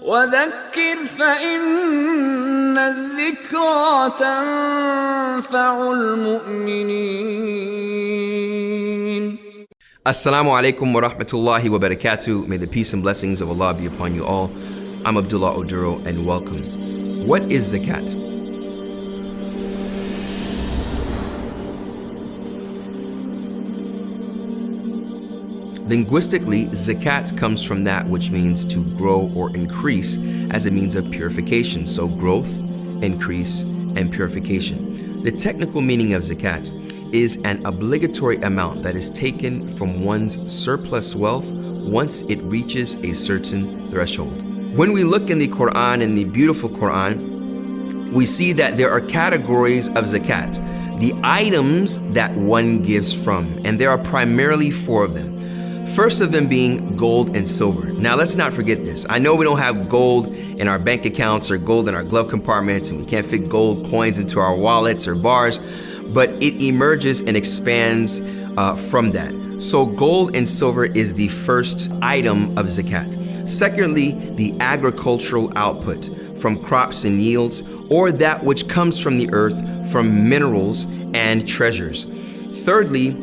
وذكر فإن الذكرى تنفع المؤمنين. Assalamu alaikum wa rahmatullahi wa barakatuh. May the peace and blessings of Allah be upon you all. I'm Abdullah Oduro and welcome. What is Zakat? Linguistically, Zakat comes from that which means to grow or increase as a means of purification. So growth, increase, and purification. The technical meaning of Zakat is an obligatory amount that is taken from one's surplus wealth once it reaches a certain threshold. When we look in the Qur'an, in the beautiful Qur'an, we see that there are categories of Zakat, the items that one gives from, and there are primarily 4 of them. First of them being gold and silver. Now let's not forget this. I know we don't have gold in our bank accounts or gold in our glove compartments, and we can't fit gold coins into our wallets or bars, but it emerges and expands from that. So gold and silver is the first item of Zakat. Secondly, the agricultural output from crops and yields, or that which comes from the earth, from minerals and treasures. Thirdly,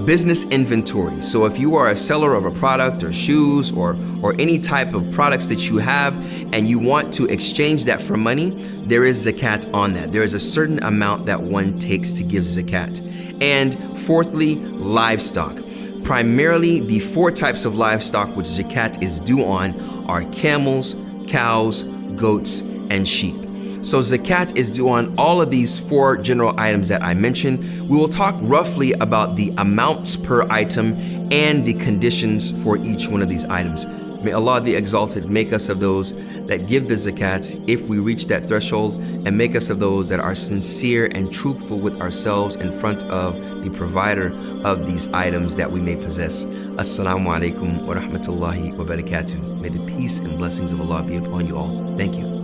business inventory. So if you are a seller of a product or shoes or any type of products that you have and you want to exchange that for money, there is Zakat on that. There is a certain amount that one takes to give Zakat. And fourthly, livestock. Primarily, the 4 types of livestock which Zakat is due on are camels, cows, goats, and sheep. So Zakat is due on all of these 4 general items that I mentioned. We will talk roughly about the amounts per item and the conditions for each one of these items. May Allah the Exalted make us of those that give the Zakat if we reach that threshold, and make us of those that are sincere and truthful with ourselves in front of the provider of these items that we may possess. Assalamu alaikum wa rahmatullahi wa barakatuh. May the peace and blessings of Allah be upon you all. Thank you.